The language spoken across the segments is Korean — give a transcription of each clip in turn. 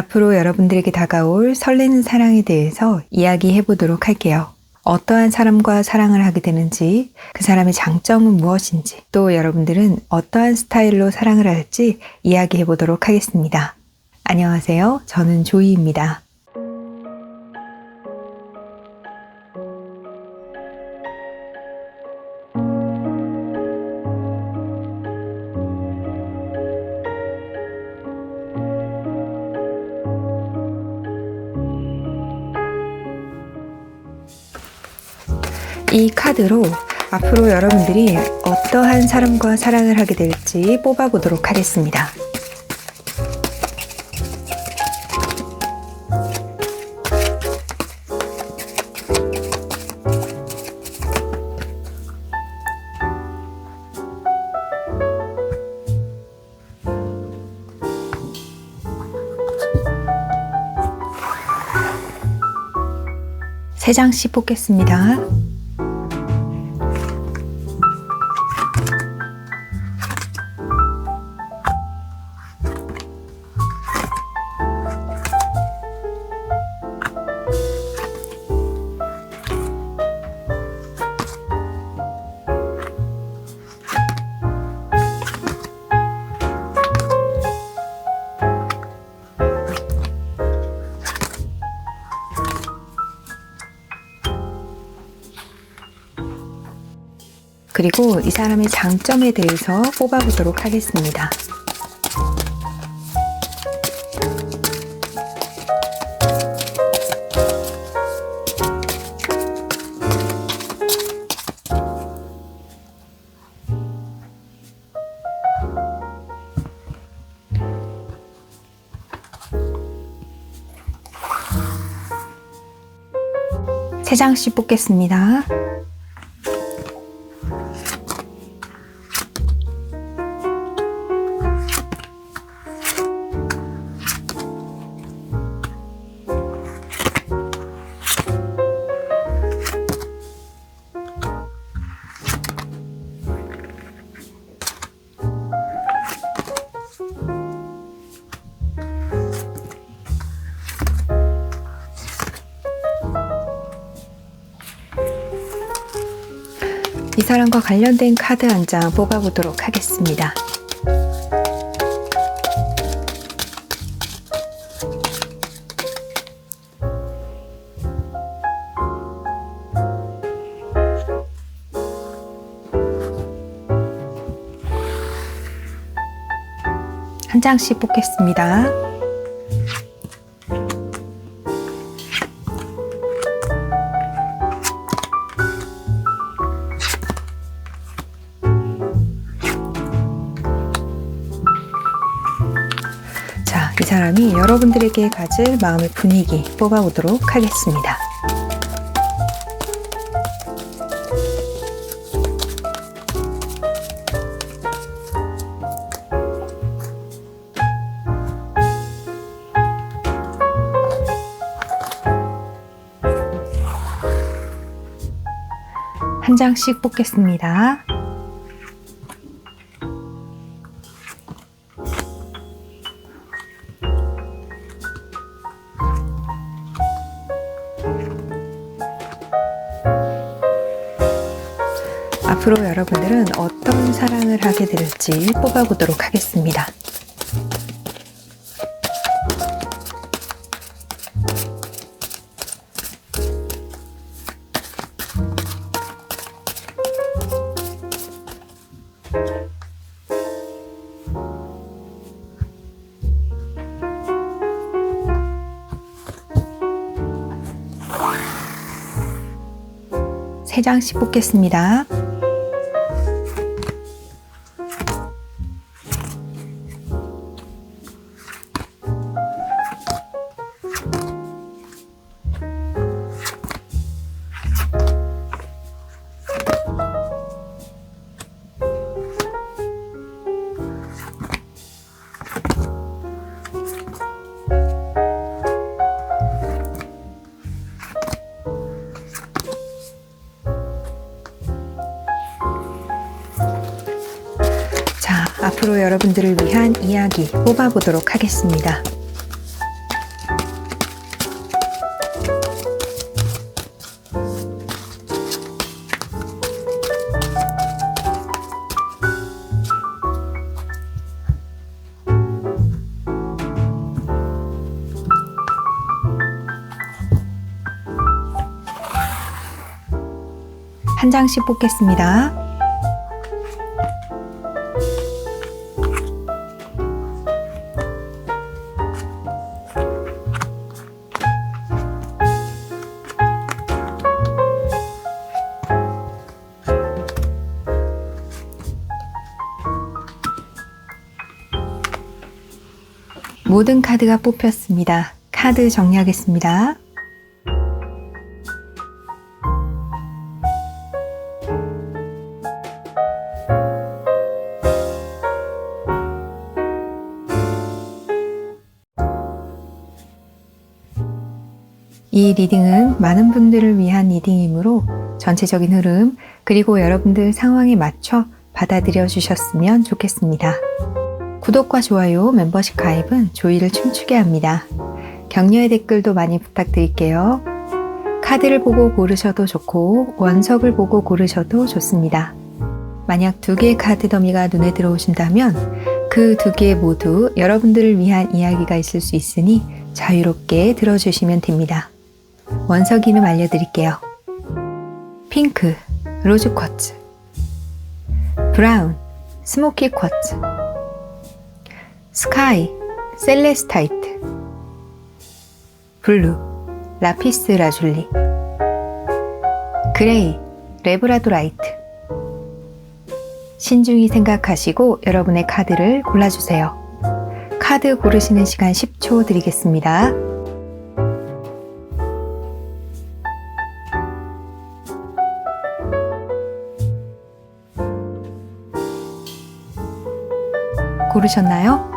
앞으로 여러분들에게 다가올 설레는 사랑에 대해서 이야기해 보도록 할게요. 어떠한 사람과 사랑을 하게 되는지, 그 사람의 장점은 무엇인지, 또 여러분들은 어떠한 스타일로 사랑을 할지 이야기해 보도록 하겠습니다. 안녕하세요. 저는 조이입니다. 이 카드로 앞으로 여러분들이 어떠한 사람과 사랑을 하게 될지 뽑아보도록 하겠습니다. 세 장씩 뽑겠습니다. 그리고 이 사람의 장점에 대해서 뽑아보도록 하겠습니다. 세 장씩 뽑겠습니다. 이 사람과 관련된 카드 한 장 뽑아보도록 하겠습니다. 한 장씩 뽑겠습니다. 이 사람이 여러분들에게 가질 마음의 분위기 뽑아보도록 하겠습니다. 한 장씩 뽑겠습니다. 앞으로 여러분들은 어떤 사랑을 하게 될지 뽑아보도록 하겠습니다. 세 장씩 뽑겠습니다. 앞으로 여러분들을 위한 이야기 뽑아보도록 하겠습니다. 한 장씩 뽑겠습니다. 모든 카드가 뽑혔습니다. 카드 정리하겠습니다. 이 리딩은 많은 분들을 위한 리딩이므로 전체적인 흐름 그리고 여러분들 상황에 맞춰 받아들여 주셨으면 좋겠습니다. 구독과 좋아요, 멤버십 가입은 조이를 춤추게 합니다. 격려의 댓글도 많이 부탁드릴게요. 카드를 보고 고르셔도 좋고 원석을 보고 고르셔도 좋습니다. 만약 2개의 카드 더미가 눈에 들어오신다면 그 2개 모두 여러분들을 위한 이야기가 있을 수 있으니 자유롭게 들어주시면 됩니다. 원석 이름 알려드릴게요. 핑크, 로즈 쿼츠, 브라운, 스모키 쿼츠, 스카이, 셀레스타이트, 블루, 라피스 라줄리, 그레이, 레브라도라이트. 신중히 생각하시고 여러분의 카드를 골라주세요. 카드 고르시는 시간 10초 드리겠습니다. 고르셨나요?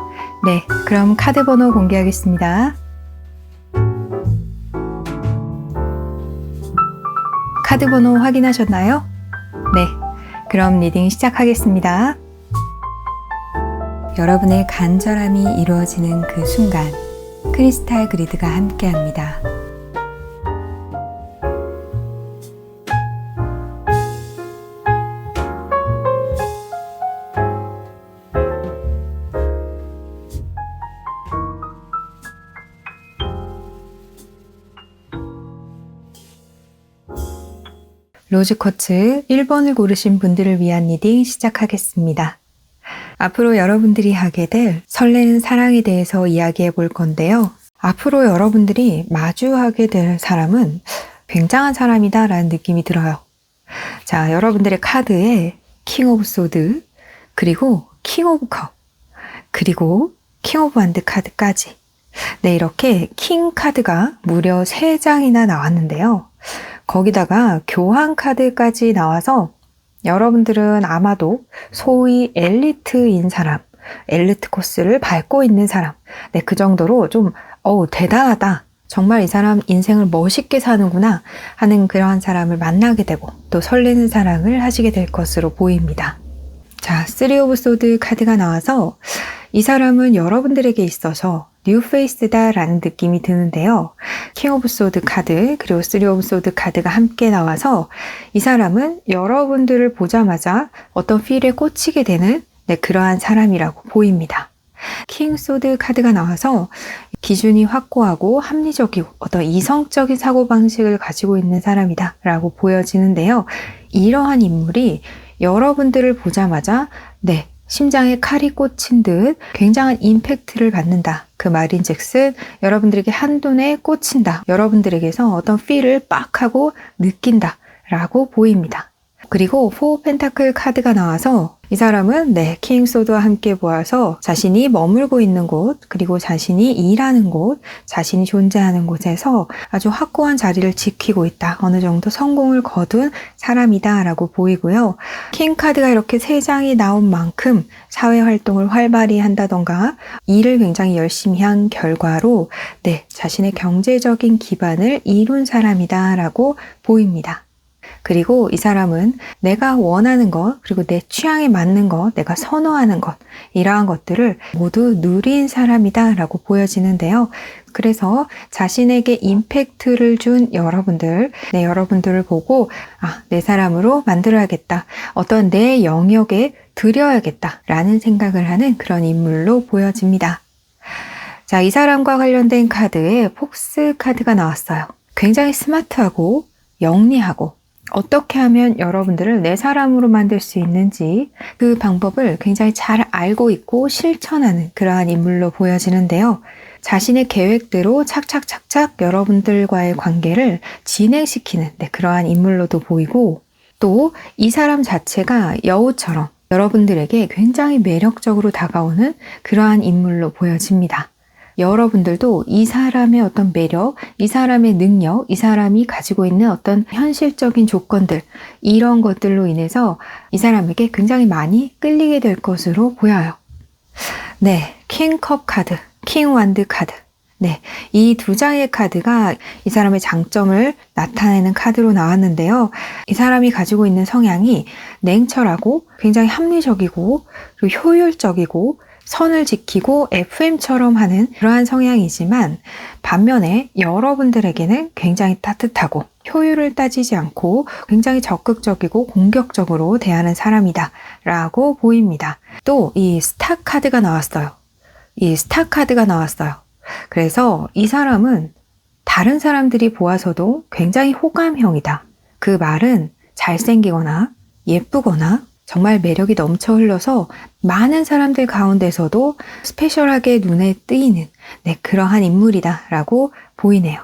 네, 그럼 카드 번호 공개하겠습니다. 카드 번호 확인하셨나요? 네, 그럼 리딩 시작하겠습니다. 여러분의 간절함이 이루어지는 그 순간, 크리스탈 그리드가 함께합니다. 로즈 쿼츠 1번을 고르신 분들을 위한 리딩 시작하겠습니다. 앞으로 여러분들이 하게 될 설레는 사랑에 대해서 이야기해 볼 건데요. 앞으로 여러분들이 마주하게 될 사람은 굉장한 사람이다 라는 느낌이 들어요. 자, 여러분들의 카드에 킹 오브 소드, 그리고 킹 오브 컵, 그리고 킹 오브 완드 카드까지. 네, 이렇게 킹 카드가 무려 3장이나 나왔는데요. 거기다가 교환 카드까지 나와서 여러분들은 아마도 소위 엘리트인 사람, 엘리트 코스를 밟고 있는 사람, 네, 그 정도로 좀 대단하다, 정말 이 사람 인생을 멋있게 사는구나 하는 그러한 사람을 만나게 되고 또 설레는 사랑을 하시게 될 것으로 보입니다. 자, 3 오브 소드 카드가 나와서 이 사람은 여러분들에게 있어서 뉴 페이스다 라는 느낌이 드는데요. 킹 오브 소드 카드 그리고 3 오브 소드 카드가 함께 나와서 이 사람은 여러분들을 보자마자 어떤 필에 꽂히게 되는 그러한 사람이라고 보입니다. 킹 소드 카드가 나와서 기준이 확고하고 합리적이고 어떤 이성적인 사고방식을 가지고 있는 사람이다 라고 보여지는데요. 이러한 인물이 여러분들을 보자마자 심장에 칼이 꽂힌 듯 굉장한 임팩트를 받는다. 그 말인즉슨 여러분들에게 한눈에 꽂힌다. 여러분들에게서 어떤 필을 빡 하고 느낀다 라고 보입니다. 그리고 4 펜타클 카드가 나와서 이 사람은 킹 소드와 함께 보아서 자신이 머물고 있는 곳, 그리고 자신이 일하는 곳, 자신이 존재하는 곳에서 아주 확고한 자리를 지키고 있다. 어느 정도 성공을 거둔 사람이다 라고 보이고요. 킹 카드가 이렇게 3장이 나온 만큼 사회활동을 활발히 한다던가 일을 굉장히 열심히 한 결과로 자신의 경제적인 기반을 이룬 사람이다 라고 보입니다. 그리고 이 사람은 내가 원하는 것, 그리고 내 취향에 맞는 것, 내가 선호하는 것, 이러한 것들을 모두 누린 사람이다 라고 보여지는데요. 그래서 자신에게 임팩트를 준 여러분들, 여러분들을 보고 내 사람으로 만들어야겠다. 어떤 내 영역에 들여야겠다 라는 생각을 하는 그런 인물로 보여집니다. 자, 이 사람과 관련된 카드에 폭스 카드가 나왔어요. 굉장히 스마트하고 영리하고 어떻게 하면 여러분들을 내 사람으로 만들 수 있는지 그 방법을 굉장히 잘 알고 있고 실천하는 그러한 인물로 보여지는데요. 자신의 계획대로 착착착착 여러분들과의 관계를 진행시키는 그러한 인물로도 보이고, 또 이 사람 자체가 여우처럼 여러분들에게 굉장히 매력적으로 다가오는 그러한 인물로 보여집니다. 여러분들도 이 사람의 어떤 매력, 이 사람의 능력, 이 사람이 가지고 있는 어떤 현실적인 조건들, 이런 것들로 인해서 이 사람에게 굉장히 많이 끌리게 될 것으로 보여요. 네, 킹컵 카드, 킹완드 카드. 네, 이 두 장의 카드가 이 사람의 장점을 나타내는 카드로 나왔는데요. 이 사람이 가지고 있는 성향이 냉철하고 굉장히 합리적이고 그리고 효율적이고 선을 지키고 FM처럼 하는 그러한 성향이지만, 반면에 여러분들에게는 굉장히 따뜻하고 효율을 따지지 않고 굉장히 적극적이고 공격적으로 대하는 사람이다 라고 보입니다. 또 이 스타 카드가 나왔어요. 이 스타 카드가 나왔어요. 그래서 이 사람은 다른 사람들이 보아서도 굉장히 호감형이다. 그 말은 잘생기거나 예쁘거나 정말 매력이 넘쳐 흘러서 많은 사람들 가운데서도 스페셜하게 눈에 띄는 그러한 인물이다 라고 보이네요.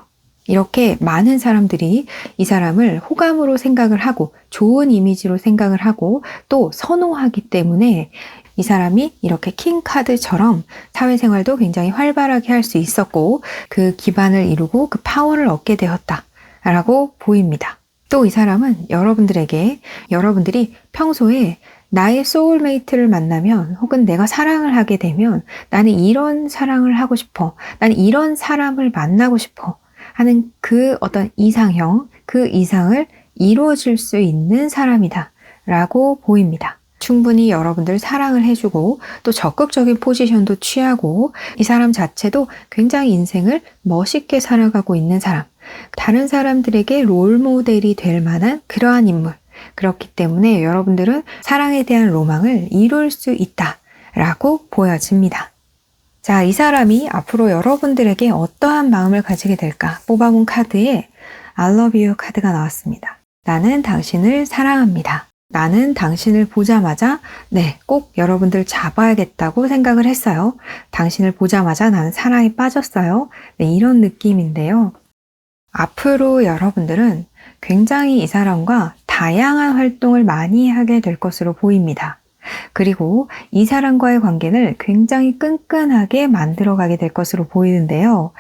이렇게 많은 사람들이 이 사람을 호감으로 생각을 하고 좋은 이미지로 생각을 하고 또 선호하기 때문에 이 사람이 이렇게 킹카드처럼 사회생활도 굉장히 활발하게 할 수 있었고 그 기반을 이루고 그 파워를 얻게 되었다라고 보입니다. 또 이 사람은 여러분들이 평소에 나의 소울메이트를 만나면 혹은 내가 사랑을 하게 되면 나는 이런 사랑을 하고 싶어, 나는 이런 사람을 만나고 싶어 하는 그 어떤 이상형, 그 이상을 이루어질 수 있는 사람이다 라고 보입니다. 충분히 여러분들 사랑을 해주고 또 적극적인 포지션도 취하고 이 사람 자체도 굉장히 인생을 멋있게 살아가고 있는 사람, 다른 사람들에게 롤모델이 될 만한 그러한 인물. 그렇기 때문에 여러분들은 사랑에 대한 로망을 이룰 수 있다라고 보여집니다. 자, 이 사람이 앞으로 여러분들에게 어떠한 마음을 가지게 될까? 뽑아본 카드에 I love you 카드가 나왔습니다. 나는 당신을 사랑합니다. 나는 당신을 보자마자 꼭 여러분들 잡아야겠다고 생각을 했어요. 당신을 보자마자 나는 사랑에 빠졌어요. 이런 느낌인데요. 앞으로 여러분들은 굉장히 이 사람과 다양한 활동을 많이 하게 될 것으로 보입니다. 그리고 이 사람과의 관계를 굉장히 끈끈하게 만들어가게 될 것으로 보이는데요.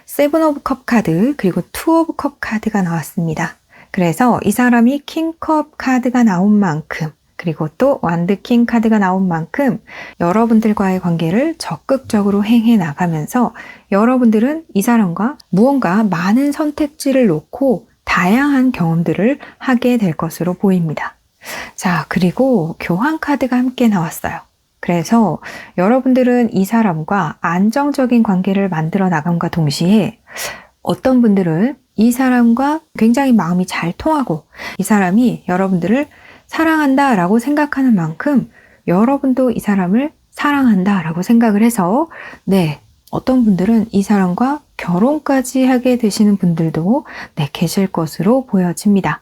세븐 오브 컵 카드 그리고 투 오브 컵 카드가 나왔습니다. 그래서 이 사람이 킹컵 카드가 나온 만큼 그리고 또 완드 킹 카드가 나온 만큼 여러분들과의 관계를 적극적으로 행해 나가면서 여러분들은 이 사람과 무언가 많은 선택지를 놓고 다양한 경험들을 하게 될 것으로 보입니다. 자, 그리고 교환 카드가 함께 나왔어요. 그래서 여러분들은 이 사람과 안정적인 관계를 만들어 나감과 동시에 어떤 분들은 이 사람과 굉장히 마음이 잘 통하고 이 사람이 여러분들을 사랑한다 라고 생각하는 만큼 여러분도 이 사람을 사랑한다 라고 생각을 해서 어떤 분들은 이 사람과 결혼까지 하게 되시는 분들도 계실 것으로 보여집니다.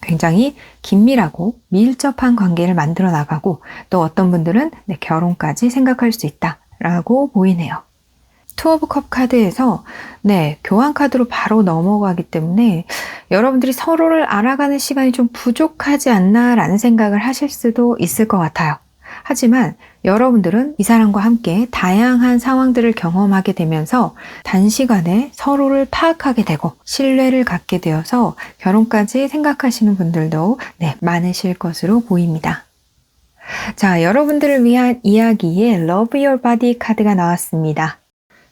굉장히 긴밀하고 밀접한 관계를 만들어 나가고 또 어떤 분들은 결혼까지 생각할 수 있다 라고 보이네요. 투 오브 컵 카드에서 교환 카드로 바로 넘어가기 때문에 여러분들이 서로를 알아가는 시간이 좀 부족하지 않나 라는 생각을 하실 수도 있을 것 같아요. 하지만 여러분들은 이 사람과 함께 다양한 상황들을 경험하게 되면서 단시간에 서로를 파악하게 되고 신뢰를 갖게 되어서 결혼까지 생각하시는 분들도 많으실 것으로 보입니다. 자, 여러분들을 위한 이야기에 Love Your Body 카드가 나왔습니다.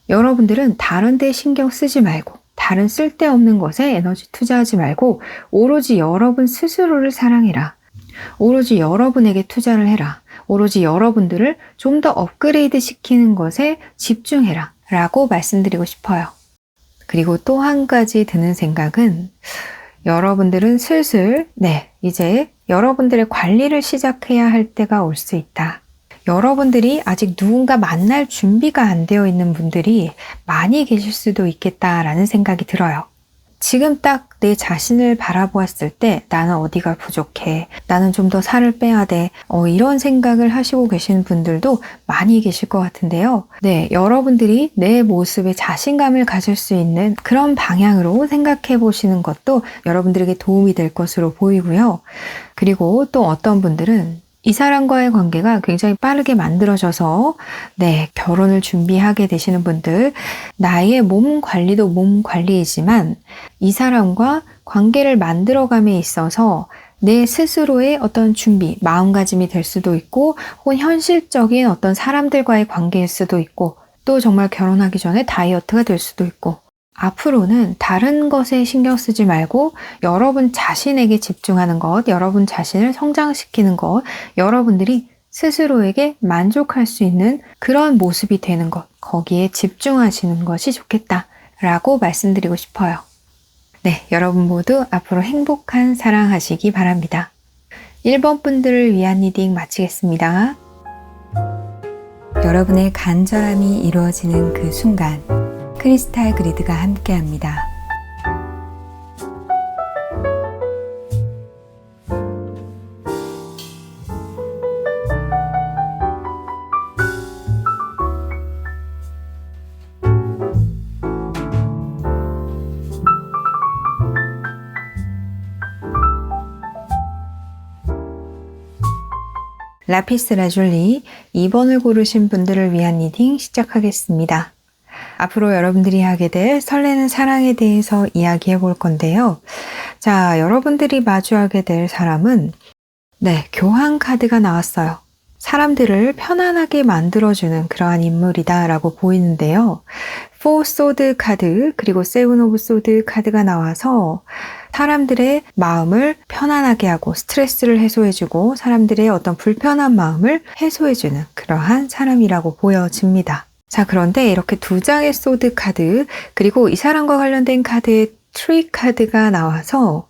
여러분들은 다른 데 신경 쓰지 말고 다른 쓸데없는 것에 에너지 투자하지 말고 오로지 여러분 스스로를 사랑해라. 오로지 여러분에게 투자를 해라. 오로지 여러분들을 좀 더 업그레이드 시키는 것에 집중해라 라고 말씀드리고 싶어요. 그리고 또 한 가지 드는 생각은 여러분들은 슬슬 이제 여러분들의 관리를 시작해야 할 때가 올 수 있다. 여러분들이 아직 누군가 만날 준비가 안 되어 있는 분들이 많이 계실 수도 있겠다라는 생각이 들어요. 지금 딱 내 자신을 바라보았을 때 나는 어디가 부족해, 나는 좀 더 살을 빼야 돼, 이런 생각을 하시고 계시는 분들도 많이 계실 것 같은데요. 네, 여러분들이 내 모습에 자신감을 가질 수 있는 그런 방향으로 생각해 보시는 것도 여러분들에게 도움이 될 것으로 보이고요. 그리고 또 어떤 분들은 이 사람과의 관계가 굉장히 빠르게 만들어져서 결혼을 준비하게 되시는 분들, 나의 몸 관리도 몸 관리이지만 이 사람과 관계를 만들어감에 있어서 내 스스로의 어떤 준비, 마음가짐이 될 수도 있고 혹은 현실적인 어떤 사람들과의 관계일 수도 있고 또 정말 결혼하기 전에 다이어트가 될 수도 있고 앞으로는 다른 것에 신경 쓰지 말고 여러분 자신에게 집중하는 것, 여러분 자신을 성장시키는 것, 여러분들이 스스로에게 만족할 수 있는 그런 모습이 되는 것, 거기에 집중하시는 것이 좋겠다라고 말씀드리고 싶어요. 네, 여러분 모두 앞으로 행복한 사랑하시기 바랍니다. 1번 분들을 위한 리딩 마치겠습니다. 여러분의 간절함이 이루어지는 그 순간 크리스탈 그리드가 함께합니다. 라피스 라줄리 2번을 고르신 분들을 위한 리딩 시작하겠습니다. 앞으로 여러분들이 하게 될 설레는 사랑에 대해서 이야기해 볼 건데요. 자, 여러분들이 마주하게 될 사람은 교황 카드가 나왔어요. 사람들을 편안하게 만들어주는 그러한 인물이다 라고 보이는데요. 4 소드 카드 그리고 7 오브 소드 카드가 나와서 사람들의 마음을 편안하게 하고 스트레스를 해소해주고 사람들의 어떤 불편한 마음을 해소해주는 그러한 사람이라고 보여집니다. 자, 그런데 이렇게 2장의 소드 카드 그리고 이 사람과 관련된 카드의 트리 카드가 나와서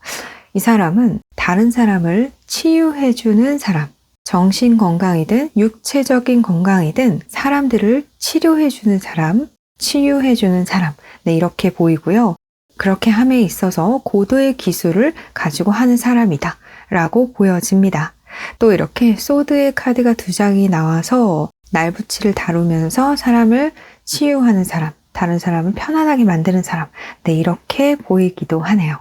이 사람은 다른 사람을 치유해주는 사람, 정신 건강이든 육체적인 건강이든 사람들을 치료해주는 사람, 치유해주는 사람, 이렇게 보이고요. 그렇게 함에 있어서 고도의 기술을 가지고 하는 사람이다 라고 보여집니다. 또 이렇게 소드의 카드가 2장이 나와서 날붙이를 다루면서 사람을 치유하는 사람, 다른 사람을 편안하게 만드는 사람, 이렇게 보이기도 하네요.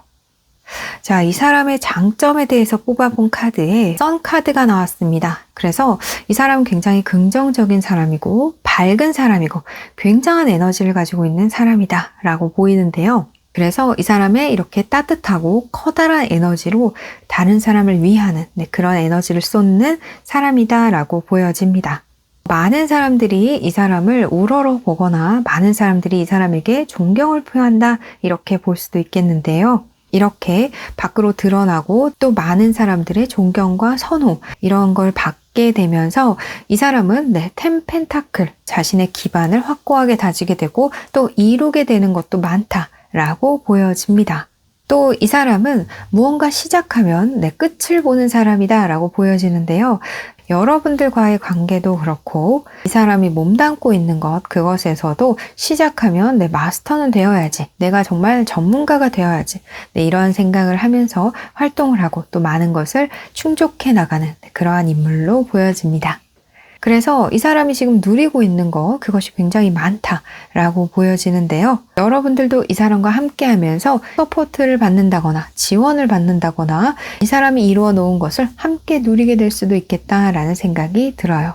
자, 이 사람의 장점에 대해서 뽑아본 카드에 선 카드가 나왔습니다. 그래서 이 사람은 굉장히 긍정적인 사람이고 밝은 사람이고 굉장한 에너지를 가지고 있는 사람이다 라고 보이는데요. 그래서 이 사람의 이렇게 따뜻하고 커다란 에너지로 다른 사람을 위하는 그런 에너지를 쏟는 사람이다 라고 보여집니다. 많은 사람들이 이 사람을 우러러 보거나 많은 사람들이 이 사람에게 존경을 표한다 이렇게 볼 수도 있겠는데요. 이렇게 밖으로 드러나고 또 많은 사람들의 존경과 선호 이런 걸 받게 되면서 이 사람은 10 펜타클 자신의 기반을 확고하게 다지게 되고 또 이루게 되는 것도 많다라고 보여집니다. 또 이 사람은 무언가 시작하면 끝을 보는 사람이다 라고 보여지는데요. 여러분들과의 관계도 그렇고 이 사람이 몸담고 있는 것 그것에서도 시작하면 내 마스터는 되어야지, 내가 정말 전문가가 되어야지 이런 생각을 하면서 활동을 하고 또 많은 것을 충족해 나가는 그러한 인물로 보여집니다. 그래서 이 사람이 지금 누리고 있는 것 그것이 굉장히 많다라고 보여지는데요. 여러분들도 이 사람과 함께 하면서 서포트를 받는다거나 지원을 받는다거나 이 사람이 이루어 놓은 것을 함께 누리게 될 수도 있겠다라는 생각이 들어요.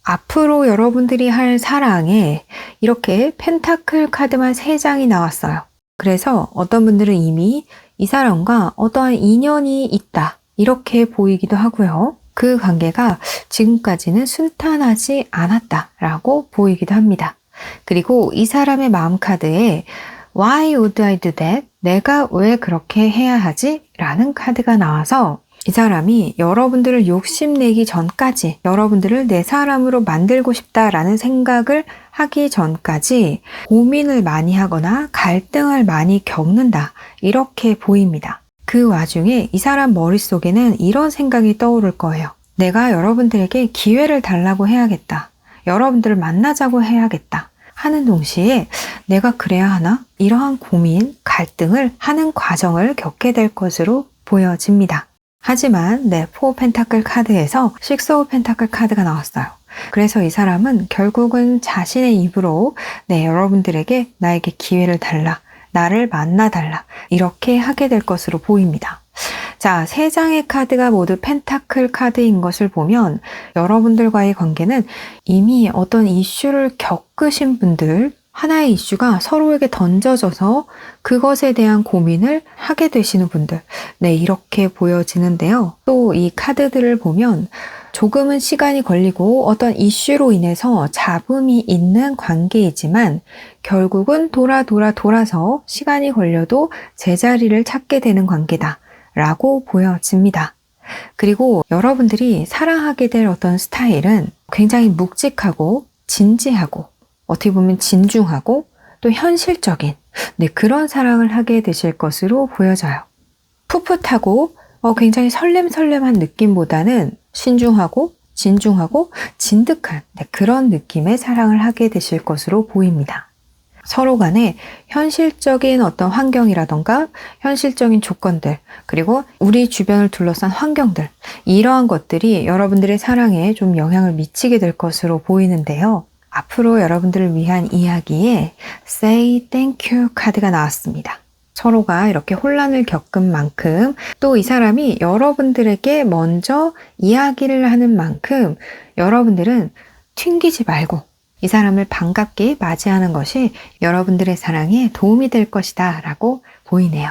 앞으로 여러분들이 할 사랑에 이렇게 펜타클 카드만 3장이 나왔어요. 그래서 어떤 분들은 이미 이 사람과 어떠한 인연이 있다 이렇게 보이기도 하고요. 그 관계가 지금까지는 순탄하지 않았다라고 보이기도 합니다. 그리고 이 사람의 마음 카드에 Why would I do that? 내가 왜 그렇게 해야 하지? 라는 카드가 나와서 이 사람이 여러분들을 욕심내기 전까지 여러분들을 내 사람으로 만들고 싶다라는 생각을 하기 전까지 고민을 많이 하거나 갈등을 많이 겪는다 이렇게 보입니다. 그 와중에 이 사람 머릿속에는 이런 생각이 떠오를 거예요. 내가 여러분들에게 기회를 달라고 해야겠다. 여러분들을 만나자고 해야겠다. 하는 동시에 내가 그래야 하나? 이러한 고민, 갈등을 하는 과정을 겪게 될 것으로 보여집니다. 하지만 4 펜타클 카드에서 6 펜타클 카드가 나왔어요. 그래서 이 사람은 결국은 자신의 입으로 여러분들에게 나에게 기회를 달라, 나를 만나달라 이렇게 하게 될 것으로 보입니다. 자, 3장의 카드가 모두 펜타클 카드인 것을 보면 여러분들과의 관계는 이미 어떤 이슈를 겪으신 분들, 하나의 이슈가 서로에게 던져져서 그것에 대한 고민을 하게 되시는 분들, 이렇게 보여지는데요. 또 이 카드들을 보면 조금은 시간이 걸리고 어떤 이슈로 인해서 잡음이 있는 관계이지만 결국은 돌아서 시간이 걸려도 제자리를 찾게 되는 관계다 라고 보여집니다. 그리고 여러분들이 사랑하게 될 어떤 스타일은 굉장히 묵직하고 진지하고 어떻게 보면 진중하고 또 현실적인 그런 사랑을 하게 되실 것으로 보여져요. 풋풋하고 굉장히 설렘설렘한 느낌보다는 신중하고 진중하고 진득한 그런 느낌의 사랑을 하게 되실 것으로 보입니다. 서로 간에 현실적인 어떤 환경이라던가 현실적인 조건들, 그리고 우리 주변을 둘러싼 환경들, 이러한 것들이 여러분들의 사랑에 좀 영향을 미치게 될 것으로 보이는데요. 앞으로 여러분들을 위한 이야기에 Say Thank You 카드가 나왔습니다. 서로가 이렇게 혼란을 겪은 만큼 또 이 사람이 여러분들에게 먼저 이야기를 하는 만큼 여러분들은 튕기지 말고 이 사람을 반갑게 맞이하는 것이 여러분들의 사랑에 도움이 될 것이다 라고 보이네요.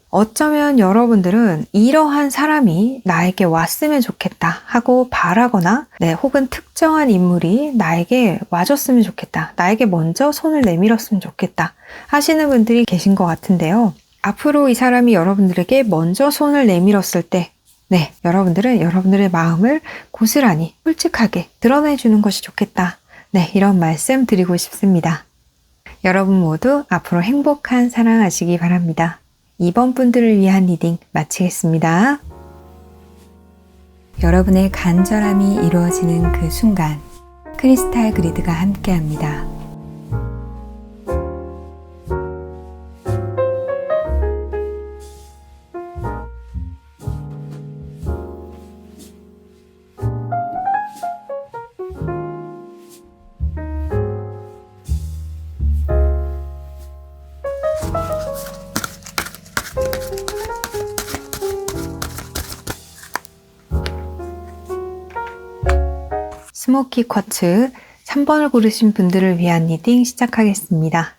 어쩌면 여러분들은 이러한 사람이 나에게 왔으면 좋겠다 하고 바라거나 혹은 특정한 인물이 나에게 와줬으면 좋겠다, 나에게 먼저 손을 내밀었으면 좋겠다 하시는 분들이 계신 것 같은데요. 앞으로 이 사람이 여러분들에게 먼저 손을 내밀었을 때 여러분들은 여러분들의 마음을 고스란히 솔직하게 드러내주는 것이 좋겠다, 이런 말씀 드리고 싶습니다. 여러분 모두 앞으로 행복한 사랑하시기 바랍니다. 이번 분들을 위한 리딩 마치겠습니다. 여러분의 간절함이 이루어지는 그 순간 크리스탈 그리드가 함께합니다. 스모키 쿼츠 3번을 고르신 분들을 위한 리딩 시작하겠습니다.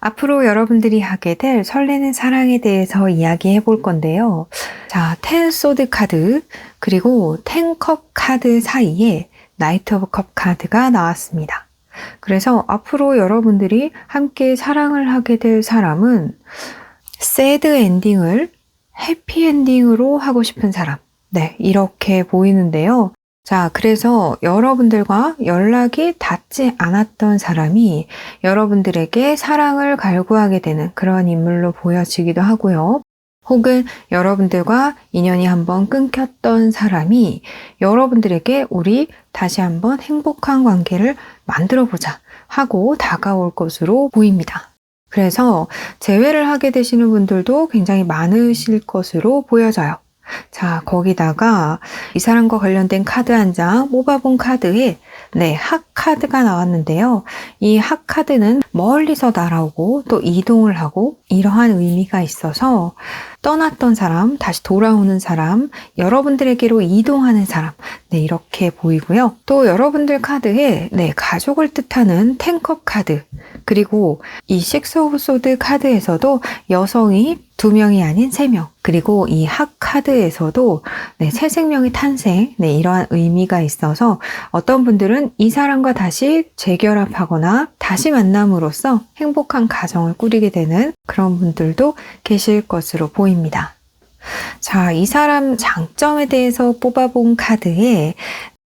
앞으로 여러분들이 하게 될 설레는 사랑에 대해서 이야기해 볼 건데요. 자, 10 소드 카드 그리고 10 컵 카드 사이에 나이트 오브 컵 카드가 나왔습니다. 그래서 앞으로 여러분들이 함께 사랑을 하게 될 사람은 새드 엔딩을 해피 엔딩으로 하고 싶은 사람, 이렇게 보이는데요. 자, 그래서 여러분들과 연락이 닿지 않았던 사람이 여러분들에게 사랑을 갈구하게 되는 그런 인물로 보여지기도 하고요. 혹은 여러분들과 인연이 한번 끊겼던 사람이 여러분들에게 우리 다시 한번 행복한 관계를 만들어보자 하고 다가올 것으로 보입니다. 그래서 재회를 하게 되시는 분들도 굉장히 많으실 것으로 보여져요. 자, 거기다가 이 사람과 관련된 카드 한 장 뽑아본 카드에 학 카드가 나왔는데요. 이 학 카드는 멀리서 날아오고 또 이동을 하고 이러한 의미가 있어서 떠났던 사람, 다시 돌아오는 사람, 여러분들에게로 이동하는 사람, 이렇게 보이고요. 또 여러분들 카드에 가족을 뜻하는 10컵 카드, 그리고 이 6 오브 소드 카드에서도 여성이 2명이 아닌 3명, 그리고 이 학 카드에서도 새 생명의 탄생, 이러한 의미가 있어서 어떤 분들은 이 사람과 다시 재결합하거나 다시 만남으로써 행복한 가정을 꾸리게 되는 그런 분들도 계실 것으로 보입니다. 자, 이 사람 장점에 대해서 뽑아본 카드에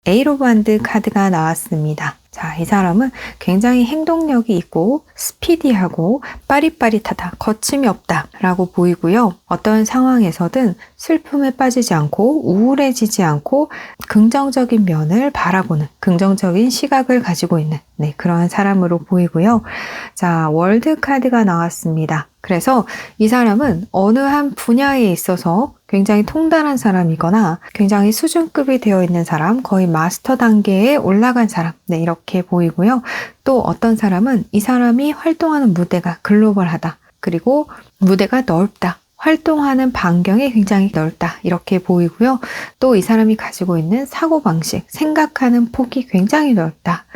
에이트 오브 원드 카드가 나왔습니다. 자, 이 사람은 굉장히 행동력이 있고 스피디하고 빠릿빠릿하다, 거침이 없다 라고 보이고요. 어떤 상황에서든 슬픔에 빠지지 않고 우울해지지 않고 긍정적인 면을 바라보는, 긍정적인 시각을 가지고 있는 그러한 사람으로 보이고요. 자, 월드 카드가 나왔습니다. 그래서 이 사람은 어느 한 분야에 있어서 굉장히 통달한 사람이거나 굉장히 수준급이 되어 있는 사람, 거의 마스터 단계에 올라간 사람, 이렇게 보이고요. 또 어떤 사람은 이 사람이 활동하는 무대가 글로벌하다. 그리고 무대가 넓다. 활동하는 반경이 굉장히 넓다. 이렇게 보이고요. 또 이 사람이 가지고 있는 사고방식, 생각하는 폭이 굉장히 넓다.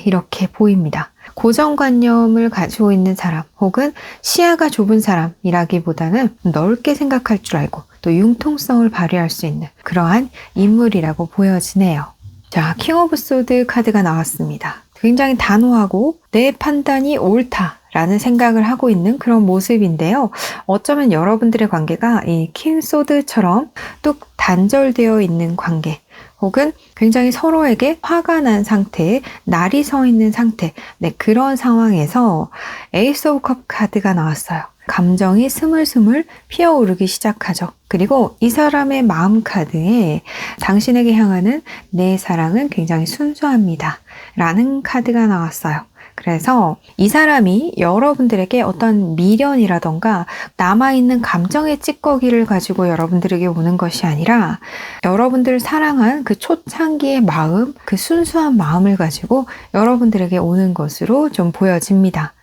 이렇게 보입니다. 고정관념을 가지고 있는 사람 혹은 시야가 좁은 사람이라기보다는 넓게 생각할 줄 알고 또 융통성을 발휘할 수 있는 그러한 인물이라고 보여지네요. 자, 킹 오브 소드 카드가 나왔습니다. 굉장히 단호하고 내 판단이 옳다라는 생각을 하고 있는 그런 모습인데요. 어쩌면 여러분들의 관계가 이 킹 소드처럼 뚝 단절되어 있는 관계 혹은 굉장히 서로에게 화가 난 상태, 날이 서 있는 상태, 그런 상황에서 에이스 오브 컵 카드가 나왔어요. 감정이 스물스물 피어오르기 시작하죠. 그리고 이 사람의 마음 카드에 당신에게 향하는 내 사랑은 굉장히 순수합니다. 라는 카드가 나왔어요. 그래서 이 사람이 여러분들에게 어떤 미련이라던가 남아있는 감정의 찌꺼기를 가지고 여러분들에게 오는 것이 아니라 여러분들을 사랑한 그 초창기의 마음, 그 순수한 마음을 가지고 여러분들에게 오는 것으로 좀 보여집니다.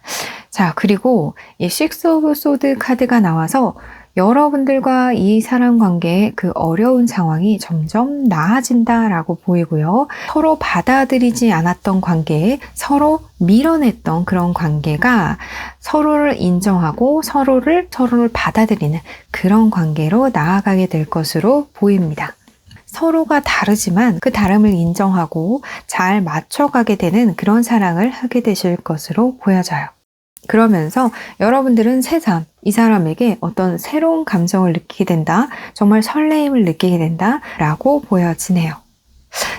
자, 그리고 이 식스 오브 소드 카드가 나와서 여러분들과 이 사람 관계의 그 어려운 상황이 점점 나아진다라고 보이고요. 서로 받아들이지 않았던 관계에 서로 밀어냈던 그런 관계가 서로를 인정하고 서로를 받아들이는 그런 관계로 나아가게 될 것으로 보입니다. 서로가 다르지만 그 다름을 인정하고 잘 맞춰가게 되는 그런 사랑을 하게 되실 것으로 보여져요. 그러면서 여러분들은 새삼 이 사람에게 어떤 새로운 감정을 느끼게 된다, 정말 설레임을 느끼게 된다라고 보여지네요.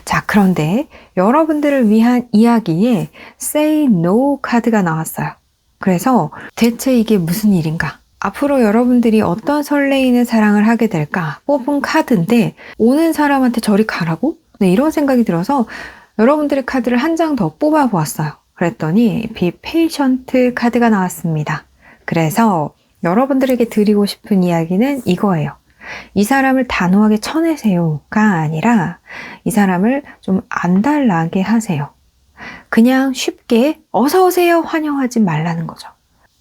자, 그런데 여러분들을 위한 이야기에 Say No 카드가 나왔어요. 그래서 대체 이게 무슨 일인가? 앞으로 여러분들이 어떤 설레이는 사랑을 하게 될까? 뽑은 카드인데 오는 사람한테 저리 가라고? 이런 생각이 들어서 여러분들의 카드를 한 장 더 뽑아 보았어요. 그랬더니 Be Patient 카드가 나왔습니다. 그래서 여러분들에게 드리고 싶은 이야기는 이거예요. 이 사람을 단호하게 쳐내세요가 아니라 이 사람을 좀 안달나게 하세요. 그냥 쉽게 어서 오세요 환영하지 말라는 거죠.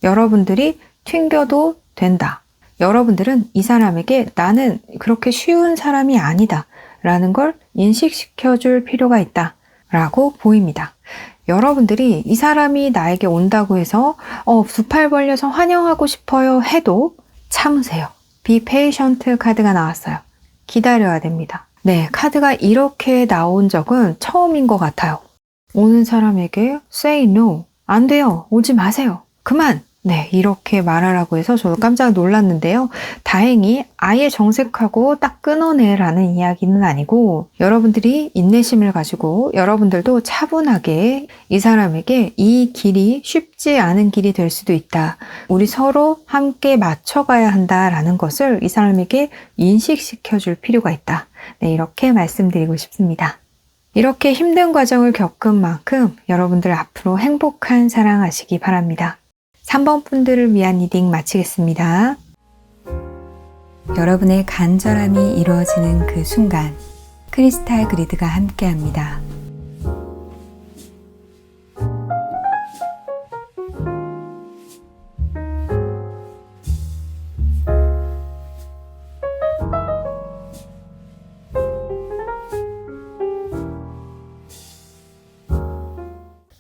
여러분들이 튕겨도 된다. 여러분들은 이 사람에게 나는 그렇게 쉬운 사람이 아니다 라는 걸 인식시켜 줄 필요가 있다 라고 보입니다. 여러분들이 이 사람이 나에게 온다고 해서 두 팔 벌려서 환영하고 싶어요 해도 참으세요. Be patient 카드가 나왔어요. 기다려야 됩니다. 네, 카드가 이렇게 나온 적은 처음인 것 같아요. 오는 사람에게 say no, 안 돼요, 오지 마세요, 그만! 네, 이렇게 말하라고 해서 저도 깜짝 놀랐는데요. 다행히 아예 정색하고 딱 끊어내라는 이야기는 아니고 여러분들이 인내심을 가지고 여러분들도 차분하게 이 사람에게 이 길이 쉽지 않은 길이 될 수도 있다. 우리 서로 함께 맞춰가야 한다라는 것을 이 사람에게 인식시켜 줄 필요가 있다. 네, 이렇게 말씀드리고 싶습니다. 이렇게 힘든 과정을 겪은 만큼 여러분들 앞으로 행복한 사랑하시기 바랍니다. 3번 분들을 위한 리딩 마치겠습니다. 여러분의 간절함이 이루어지는 그 순간 크리스탈 그리드가 함께합니다.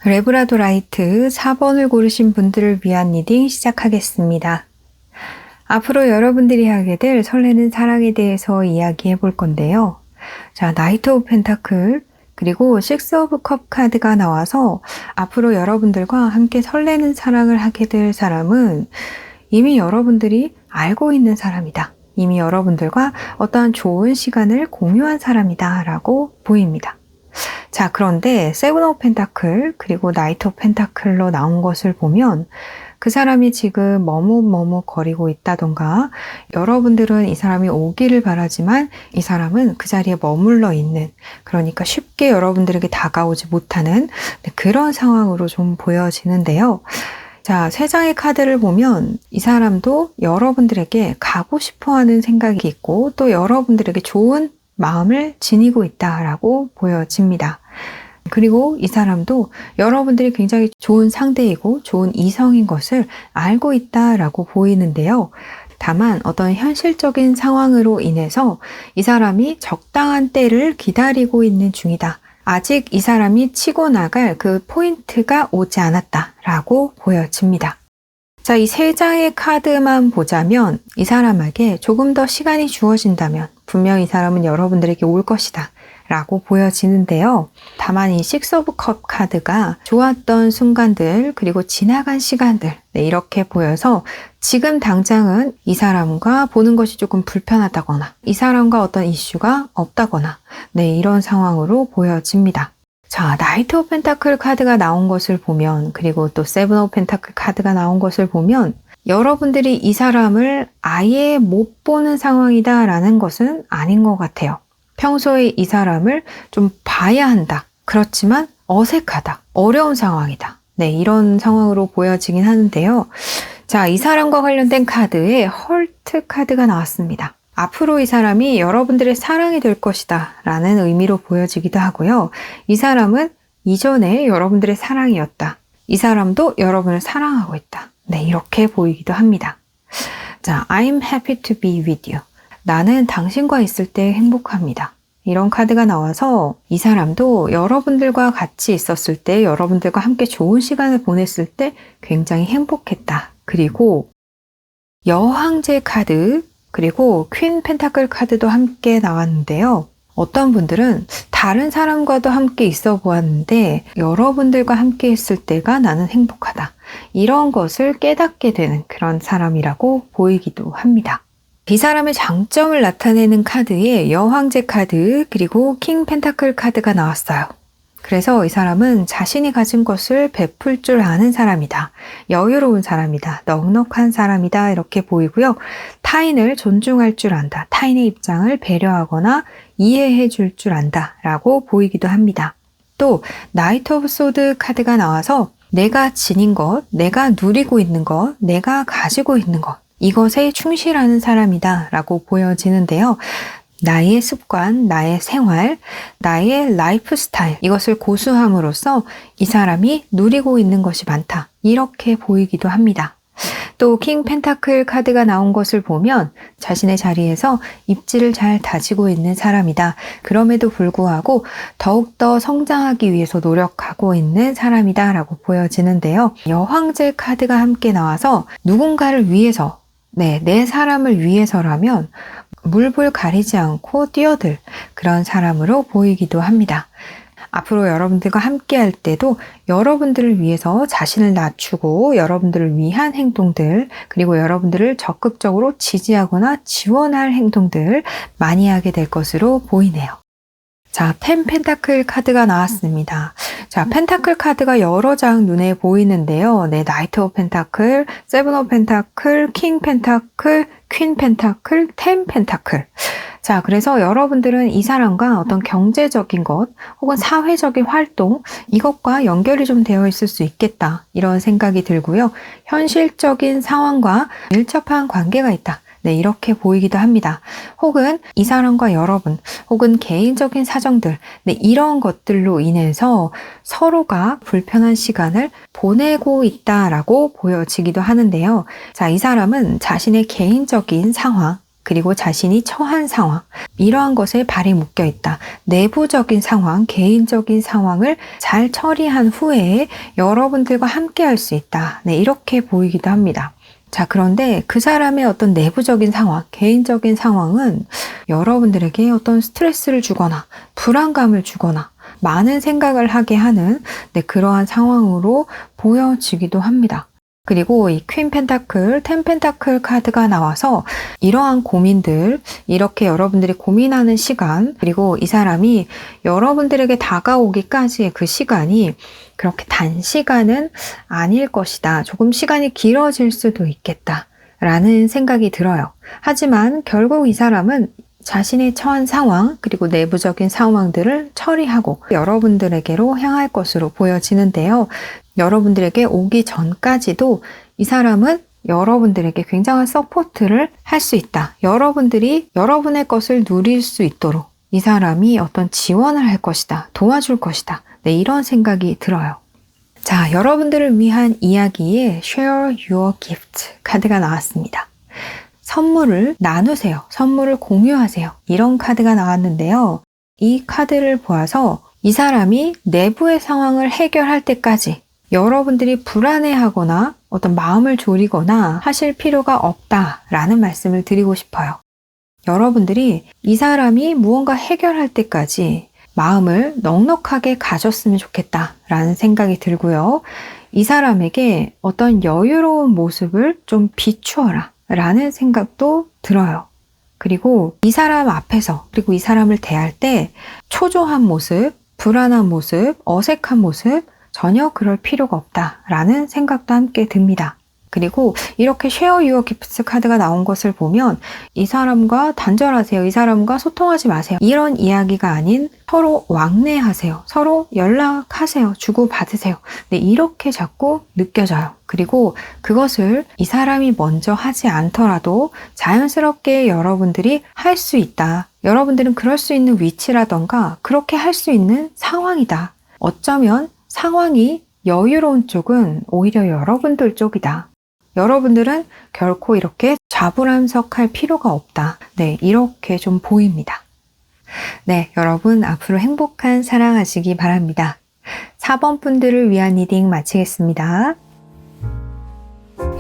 레브라도 라이트 4번을 고르신 분들을 위한 리딩 시작하겠습니다. 앞으로 여러분들이 하게 될 설레는 사랑에 대해서 이야기해 볼 건데요. 자, 나이트 오브 펜타클 그리고 식스 오브 컵 카드가 나와서 앞으로 여러분들과 함께 설레는 사랑을 하게 될 사람은 이미 여러분들이 알고 있는 사람이다. 이미 여러분들과 어떠한 좋은 시간을 공유한 사람이다 라고 보입니다. 자, 그런데 세븐 오브 펜타클 그리고 나이트 오브 펜타클로 나온 것을 보면 그 사람이 지금 머뭇머뭇거리고 있다던가 여러분들은 이 사람이 오기를 바라지만 이 사람은 그 자리에 머물러 있는, 그러니까 쉽게 여러분들에게 다가오지 못하는 그런 상황으로 좀 보여지는데요. 자, 세 장의 카드를 보면 이 사람도 여러분들에게 가고 싶어하는 생각이 있고 또 여러분들에게 좋은 마음을 지니고 있다라고 보여집니다. 그리고 이 사람도 여러분들이 굉장히 좋은 상대이고 좋은 이성인 것을 알고 있다라고 보이는데요. 다만 어떤 현실적인 상황으로 인해서 이 사람이 적당한 때를 기다리고 있는 중이다. 아직 이 사람이 치고 나갈 그 포인트가 오지 않았다라고 보여집니다. 자, 이 세 장의 카드만 보자면 이 사람에게 조금 더 시간이 주어진다면 분명 이 사람은 여러분들에게 올 것이다 라고 보여지는데요. 다만 이 식스 오브 컵 카드가 좋았던 순간들 그리고 지나간 시간들 이렇게 보여서 지금 당장은 이 사람과 보는 것이 조금 불편하다거나 이 사람과 어떤 이슈가 없다거나 이런 상황으로 보여집니다. 자, 나이트 오브 펜타클 카드가 나온 것을 보면 그리고 또 세븐 오브 펜타클 카드가 나온 것을 보면 여러분들이 이 사람을 아예 못 보는 상황이다 라는 것은 아닌 것 같아요. 평소에 이 사람을 좀 봐야 한다. 그렇지만 어색하다. 어려운 상황이다. 이런 상황으로 보여지긴 하는데요. 자, 이 사람과 관련된 카드에 헐트 카드가 나왔습니다. 앞으로 이 사람이 여러분들의 사랑이 될 것이다 라는 의미로 보여지기도 하고요. 이 사람은 이전에 여러분들의 사랑이었다. 이 사람도 여러분을 사랑하고 있다. 이렇게 보이기도 합니다. 자, I'm happy to be with you. 나는 당신과 있을 때 행복합니다. 이런 카드가 나와서 이 사람도 여러분들과 같이 있었을 때, 여러분들과 함께 좋은 시간을 보냈을 때 굉장히 행복했다. 그리고 여왕제 카드, 그리고 퀸 펜타클 카드도 함께 나왔는데요. 어떤 분들은 다른 사람과도 함께 있어 보았는데 여러분들과 함께 있을 때가 나는 행복하다. 이런 것을 깨닫게 되는 그런 사람이라고 보이기도 합니다. 이 사람의 장점을 나타내는 카드에 여왕제 카드 그리고 킹 펜타클 카드가 나왔어요. 그래서 이 사람은 자신이 가진 것을 베풀 줄 아는 사람이다. 여유로운 사람이다. 넉넉한 사람이다. 이렇게 보이고요. 타인을 존중할 줄 안다. 타인의 입장을 배려하거나 이해해 줄 줄 안다. 라고 보이기도 합니다. 또 나이트 오브 소드 카드가 나와서 내가 지닌 것, 내가 누리고 있는 것, 내가 가지고 있는 것, 이것에 충실하는 사람이다 라고 보여지는데요. 나의 습관, 나의 생활, 나의 라이프 스타일, 이것을 고수함으로써 이 사람이 누리고 있는 것이 많다. 이렇게 보이기도 합니다. 또 킹 펜타클 카드가 나온 것을 보면 자신의 자리에서 입지를 잘 다지고 있는 사람이다. 그럼에도 불구하고 더욱더 성장하기 위해서 노력하고 있는 사람이다 라고 보여지는데요. 여왕제 카드가 함께 나와서 누군가를 위해서, 내 사람을 위해서라면 물불 가리지 않고 뛰어들 그런 사람으로 보이기도 합니다. 앞으로 여러분들과 함께 할 때도 여러분들을 위해서 자신을 낮추고 여러분들을 위한 행동들, 그리고 여러분들을 적극적으로 지지하거나 지원할 행동들 많이 하게 될 것으로 보이네요. 자, 10 펜타클 카드가 나왔습니다. 자, 펜타클 카드가 여러 장 눈에 보이는데요. 나이트 오브 펜타클, 세븐 오브 펜타클, 킹 펜타클, 퀸 펜타클, 10 펜타클. 자, 그래서 여러분들은 이 사람과 어떤 경제적인 것 혹은 사회적인 활동, 이것과 연결이 좀 되어 있을 수 있겠다. 이런 생각이 들고요. 현실적인 상황과 밀접한 관계가 있다. 이렇게 보이기도 합니다. 혹은 이 사람과 여러분, 혹은 개인적인 사정들, 이런 것들로 인해서 서로가 불편한 시간을 보내고 있다라고 보여지기도 하는데요. 자, 이 사람은 자신의 개인적인 상황, 그리고 자신이 처한 상황, 이러한 것에 발이 묶여 있다. 내부적인 상황, 개인적인 상황을 잘 처리한 후에 여러분들과 함께 할 수 있다. 이렇게 보이기도 합니다. 자, 그런데 그 사람의 어떤 내부적인 상황, 개인적인 상황은 여러분들에게 어떤 스트레스를 주거나 불안감을 주거나 많은 생각을 하게 하는 그러한 상황으로 보여지기도 합니다. 그리고 이 퀸 펜타클, 텐 펜타클 카드가 나와서 이러한 고민들, 이렇게 여러분들이 고민하는 시간, 그리고 이 사람이 여러분들에게 다가오기까지의 그 시간이 그렇게 단시간은 아닐 것이다. 조금 시간이 길어질 수도 있겠다. 라는 생각이 들어요. 하지만 결국 이 사람은 자신의 처한 상황, 그리고 내부적인 상황들을 처리하고 여러분들에게로 향할 것으로 보여지는데요. 여러분들에게 오기 전까지도 이 사람은 여러분들에게 굉장한 서포트를 할 수 있다. 여러분들이 여러분의 것을 누릴 수 있도록 이 사람이 어떤 지원을 할 것이다. 도와줄 것이다. 네, 이런 생각이 들어요. 자, 여러분들을 위한 이야기에 Share Your Gift 카드가 나왔습니다. 선물을 나누세요. 선물을 공유하세요. 이런 카드가 나왔는데요. 이 카드를 보아서 이 사람이 내부의 상황을 해결할 때까지 여러분들이 불안해하거나 어떤 마음을 졸이거나 하실 필요가 없다라는 말씀을 드리고 싶어요. 여러분들이 이 사람이 무언가 해결할 때까지 마음을 넉넉하게 가졌으면 좋겠다라는 생각이 들고요. 이 사람에게 어떤 여유로운 모습을 좀 비추어라 라는 생각도 들어요. 그리고 이 사람 앞에서, 그리고 이 사람을 대할 때 초조한 모습, 불안한 모습, 어색한 모습 전혀 그럴 필요가 없다라는 생각도 함께 듭니다. 그리고 이렇게 Share Your Gifts 카드가 나온 것을 보면 이 사람과 단절하세요. 이 사람과 소통하지 마세요. 이런 이야기가 아닌 서로 왕래하세요. 서로 연락하세요. 주고받으세요. 네, 이렇게 자꾸 느껴져요. 그리고 그것을 이 사람이 먼저 하지 않더라도 자연스럽게 여러분들이 할 수 있다. 여러분들은 그럴 수 있는 위치라던가 그렇게 할 수 있는 상황이다. 어쩌면 상황이 여유로운 쪽은 오히려 여러분들 쪽이다. 여러분들은 결코 이렇게 좌불안석할 필요가 없다. 네, 이렇게 좀 보입니다. 네, 여러분 앞으로 행복한 사랑하시기 바랍니다. 4번 분들을 위한 리딩 마치겠습니다.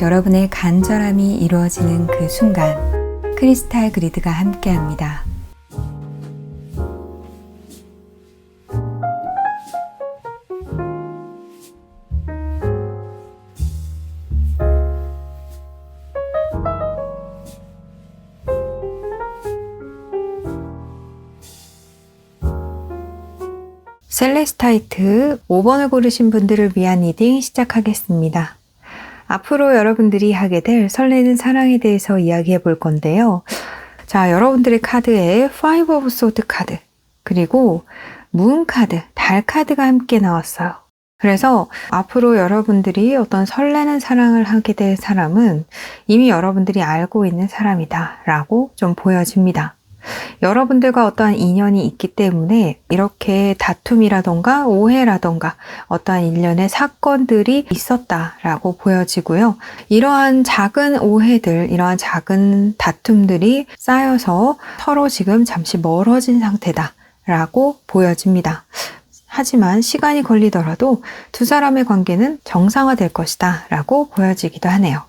여러분의 간절함이 이루어지는 그 순간 크리스탈 그리드가 함께합니다. 셀레스타이트 5번을 고르신 분들을 위한 리딩 시작하겠습니다. 앞으로 여러분들이 하게 될 설레는 사랑에 대해서 이야기해 볼 건데요. 자, 여러분들의 카드에 Five of Swords 카드, 그리고 문 카드, 달 카드가 함께 나왔어요. 그래서 앞으로 여러분들이 어떤 설레는 사랑을 하게 될 사람은 이미 여러분들이 알고 있는 사람이다 라고 좀 보여집니다. 여러분들과 어떠한 인연이 있기 때문에 이렇게 다툼이라던가 오해라던가 어떠한 일련의 사건들이 있었다라고 보여지고요. 이러한 작은 오해들, 이러한 작은 다툼들이 쌓여서 서로 지금 잠시 멀어진 상태다라고 보여집니다. 하지만 시간이 걸리더라도 두 사람의 관계는 정상화될 것이다 라고 보여지기도 하네요.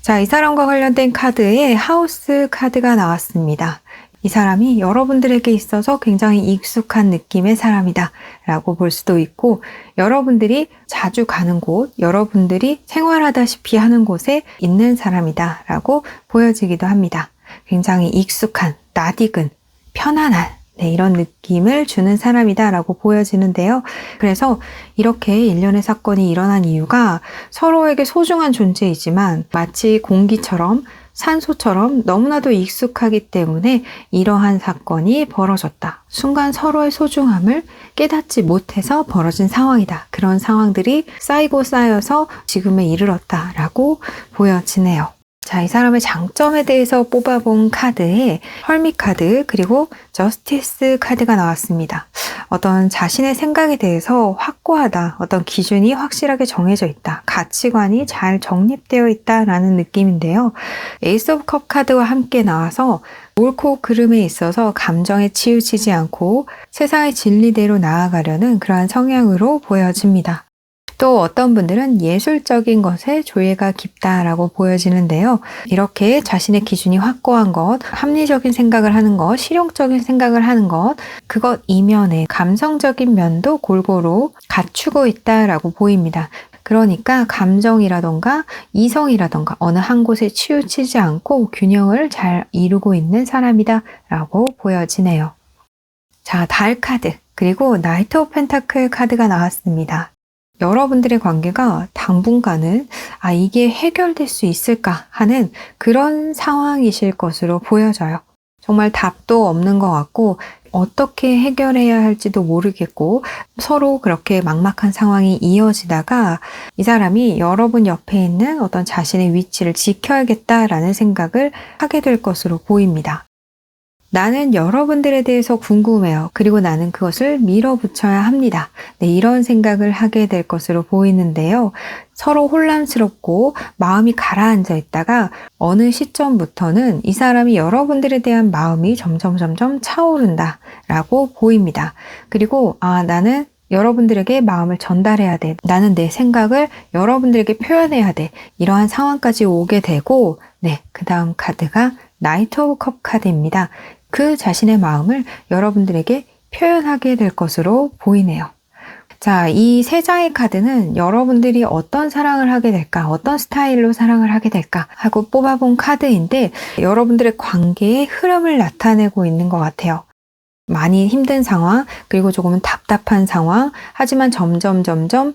자, 이 사람과 관련된 카드에 하우스 카드가 나왔습니다. 이 사람이 여러분들에게 있어서 굉장히 익숙한 느낌의 사람이다 라고 볼 수도 있고, 여러분들이 자주 가는 곳, 여러분들이 생활하다시피 하는 곳에 있는 사람이다 라고 보여지기도 합니다. 굉장히 익숙한, 낯익은, 편안한 네, 이런 느낌을 주는 사람이다 라고 보여지는데요. 그래서 이렇게 일련의 사건이 일어난 이유가 서로에게 소중한 존재이지만 마치 공기처럼 산소처럼 너무나도 익숙하기 때문에 이러한 사건이 벌어졌다. 순간 서로의 소중함을 깨닫지 못해서 벌어진 상황이다. 그런 상황들이 쌓이고 쌓여서 지금에 이르렀다라고 보여지네요. 자, 이 사람의 장점에 대해서 뽑아본 카드에 헐밋 카드, 그리고 저스티스 카드가 나왔습니다. 어떤 자신의 생각에 대해서 확고하다, 어떤 기준이 확실하게 정해져 있다, 가치관이 잘 정립되어 있다라는 느낌인데요. 에이스 오브 컵 카드와 함께 나와서 옳고 그름에 있어서 감정에 치우치지 않고 세상의 진리대로 나아가려는 그러한 성향으로 보여집니다. 또 어떤 분들은 예술적인 것에 조예가 깊다라고 보여지는데요. 이렇게 자신의 기준이 확고한 것, 합리적인 생각을 하는 것, 실용적인 생각을 하는 것, 그것 이면에 감성적인 면도 골고루 갖추고 있다라고 보입니다. 그러니까 감정이라던가 이성이라던가 어느 한 곳에 치우치지 않고 균형을 잘 이루고 있는 사람이다 라고 보여지네요. 자, 달 카드 그리고 나이트 오브 펜타클 카드가 나왔습니다. 여러분들의 관계가 당분간은 이게 해결될 수 있을까 하는 그런 상황이실 것으로 보여져요. 정말 답도 없는 것 같고 어떻게 해결해야 할지도 모르겠고 서로 그렇게 막막한 상황이 이어지다가 이 사람이 여러분 옆에 있는 어떤 자신의 위치를 지켜야겠다라는 생각을 하게 될 것으로 보입니다. 나는 여러분들에 대해서 궁금해요. 그리고 나는 그것을 밀어붙여야 합니다. 네, 이런 생각을 하게 될 것으로 보이는데요. 서로 혼란스럽고 마음이 가라앉아 있다가 어느 시점부터는 이 사람이 여러분들에 대한 마음이 점점 차오른다라고 보입니다. 그리고 나는 여러분들에게 마음을 전달해야 돼. 나는 내 생각을 여러분들에게 표현해야 돼. 이러한 상황까지 오게 되고 그 다음 카드가 나이트 오브 컵 카드입니다. 그 자신의 마음을 여러분들에게 표현하게 될 것으로 보이네요. 자, 이 세 장의 카드는 여러분들이 어떤 사랑을 하게 될까, 어떤 스타일로 사랑을 하게 될까 하고 뽑아본 카드인데 여러분들의 관계의 흐름을 나타내고 있는 것 같아요. 많이 힘든 상황, 그리고 조금은 답답한 상황, 하지만 점점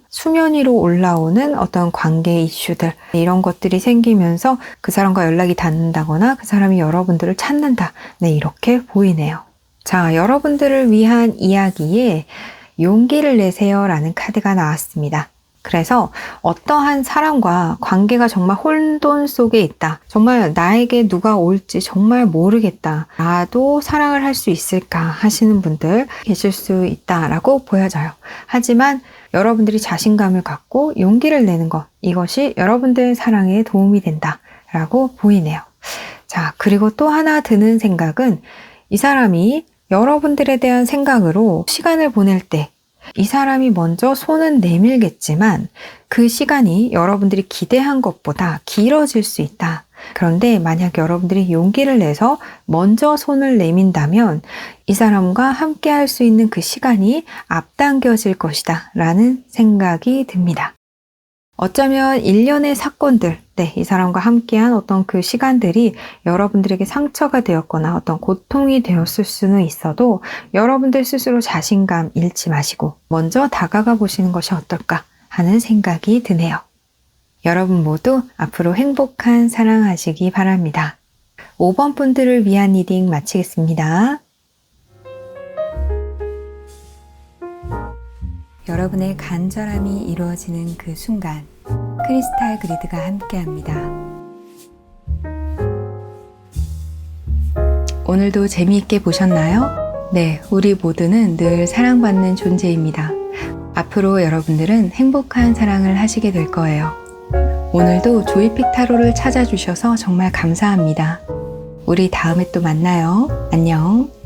수면 위로 올라오는 어떤 관계 이슈들, 이런 것들이 생기면서 그 사람과 연락이 닿는다거나 그 사람이 여러분들을 찾는다. 이렇게 보이네요. 자, 여러분들을 위한 이야기에 용기를 내세요 라는 카드가 나왔습니다. 그래서 어떠한 사람과 관계가 정말 혼돈 속에 있다. 정말 나에게 누가 올지 정말 모르겠다. 나도 사랑을 할 수 있을까 하시는 분들 계실 수 있다라고 보여져요. 하지만 여러분들이 자신감을 갖고 용기를 내는 것, 이것이 여러분들의 사랑에 도움이 된다라고 보이네요. 자, 그리고 또 하나 드는 생각은 이 사람이 여러분들에 대한 생각으로 시간을 보낼 때 이 사람이 먼저 손은 내밀겠지만 그 시간이 여러분들이 기대한 것보다 길어질 수 있다. 그런데 만약 여러분들이 용기를 내서 먼저 손을 내민다면 이 사람과 함께 할 수 있는 그 시간이 앞당겨질 것이다 라는 생각이 듭니다. 어쩌면 일련의 사건들, 이 사람과 함께한 어떤 그 시간들이 여러분들에게 상처가 되었거나 어떤 고통이 되었을 수는 있어도 여러분들 스스로 자신감 잃지 마시고 먼저 다가가 보시는 것이 어떨까 하는 생각이 드네요. 여러분 모두 앞으로 행복한 사랑하시기 바랍니다. 5번 분들을 위한 리딩 마치겠습니다. 여러분의 간절함이 이루어지는 그 순간 크리스탈 그리드가 함께합니다. 오늘도 재미있게 보셨나요? 네, 우리 모두는 늘 사랑받는 존재입니다. 앞으로 여러분들은 행복한 사랑을 하시게 될 거예요. 오늘도 조이픽 타로를 찾아주셔서 정말 감사합니다. 우리 다음에 또 만나요. 안녕.